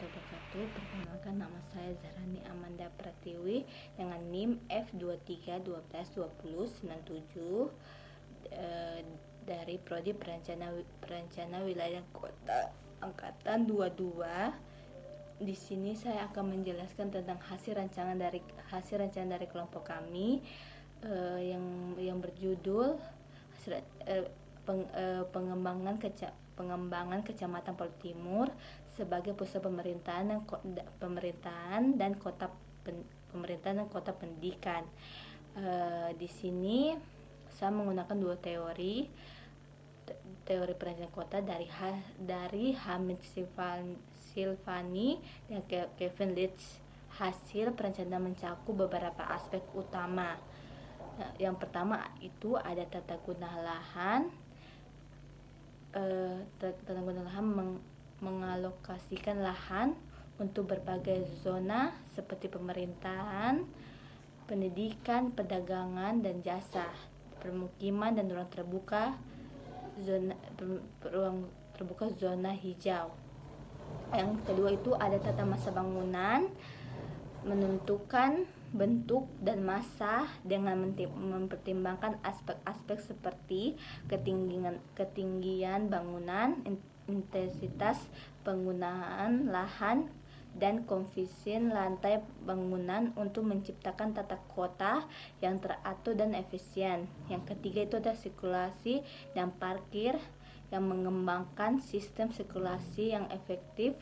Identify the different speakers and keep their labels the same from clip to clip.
Speaker 1: warahmatullahi wabarakatuh. Perkenalkan, nama saya Zahrani Amanda Pratiwi dengan NIM F23122097 dari Prodi Perencana Wilayah Kota Angkatan 22. Di sini saya akan menjelaskan tentang hasil rancangan dari kelompok kami yang berjudul pengembangan Kecamatan Palu Timur sebagai pusat pemerintahan dan kota pendidikan. Di sini saya menggunakan dua teori perencanaan kota dari Hamid Silvani dan Kevin Leeds. Hasil perencanaan mencakup beberapa aspek utama. Yang pertama itu ada tata guna lahan. Mengalokasikan lahan untuk berbagai zona seperti pemerintahan, pendidikan, perdagangan dan jasa, permukiman dan ruang terbuka, zona hijau. Yang kedua itu ada tata masa bangunan, menentukan bentuk dan masa dengan mempertimbangkan aspek-aspek seperti ketinggian bangunan, intensitas penggunaan lahan, dan koefisien lantai bangunan untuk menciptakan tata kota yang teratur dan efisien. Yang ketiga itu ada sirkulasi dan parkir, yang mengembangkan sistem sirkulasi yang efektif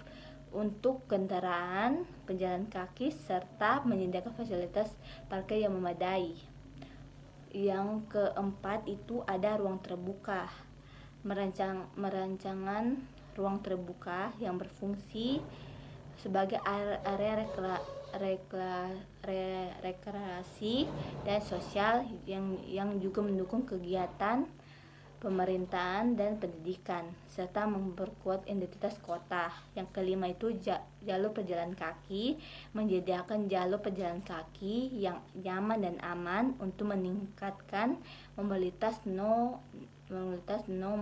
Speaker 1: untuk kendaraan, pejalan kaki, serta menyediakan fasilitas parkir yang memadai. Yang keempat itu ada ruang terbuka. Merancangan ruang terbuka yang berfungsi sebagai area rekreasi dan sosial yang juga mendukung kegiatan pemerintahan dan pendidikan, serta memperkuat identitas kota. Yang kelima itu jalur pejalan kaki, menyediakan jalur pejalan kaki yang nyaman dan aman untuk meningkatkan mobilitas no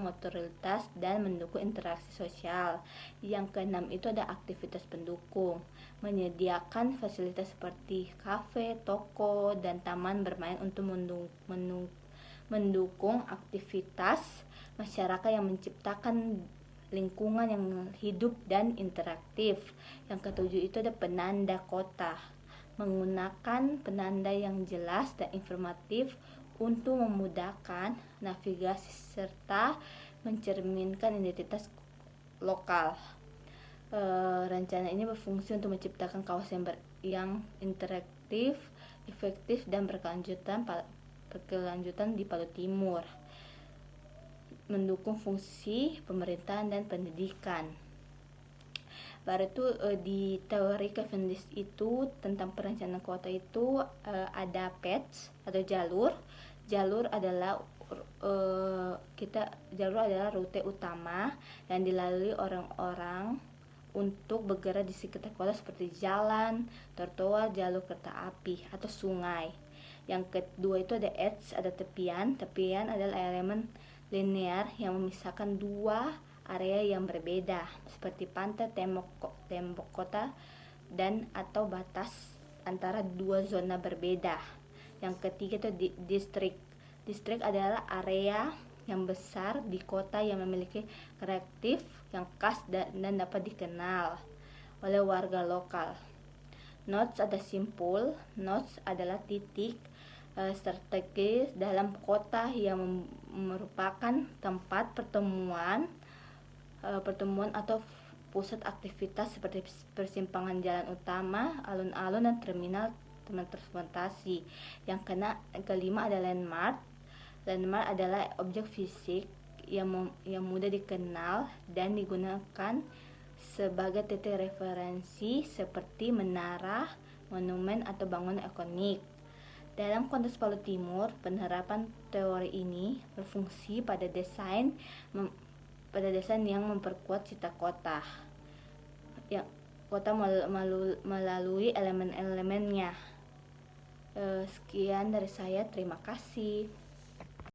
Speaker 1: motoritas dan mendukung interaksi sosial. Yang keenam itu ada aktivitas pendukung, menyediakan fasilitas seperti kafe, toko, dan taman bermain untuk mendukung aktivitas masyarakat yang menciptakan lingkungan yang hidup dan interaktif. Yang ketujuh itu ada penanda kota, menggunakan penanda yang jelas dan informatif untuk memudahkan navigasi serta mencerminkan identitas lokal. Rencana ini berfungsi untuk menciptakan kawasan yang interaktif, efektif, dan berkelanjutan di Palu Timur, mendukung fungsi pemerintahan dan pendidikan. Baru itu di teori Kevin Leeds itu tentang perencanaan kota itu ada path atau jalur. Jalur adalah rute utama yang dilalui orang-orang untuk bergerak di sekitar kota seperti jalan, trotoar, jalur kereta api atau sungai. Yang kedua itu ada edge, ada tepian. Tepian adalah elemen linear yang memisahkan dua area yang berbeda seperti pantai, tembok kota, dan atau batas antara dua zona berbeda. Yang ketiga itu distrik. Distrik adalah area yang besar di kota yang memiliki karakteristik yang khas dan dapat dikenal oleh warga lokal. Nodes ada simpul. Nodes adalah titik strategis dalam kota yang merupakan tempat pertemuan atau pusat aktivitas seperti persimpangan jalan utama, alun-alun, dan terminal transportasi. Yang kelima ada landmark. Landmark adalah objek fisik yang mudah dikenal dan digunakan sebagai titik referensi seperti menara, monumen, atau bangunan ikonik. Dalam konteks Palu Timur, penerapan teori ini berfungsi pada desain yang memperkuat cita kota. Yang kota melalui elemen-elemennya. Sekian dari saya, terima kasih.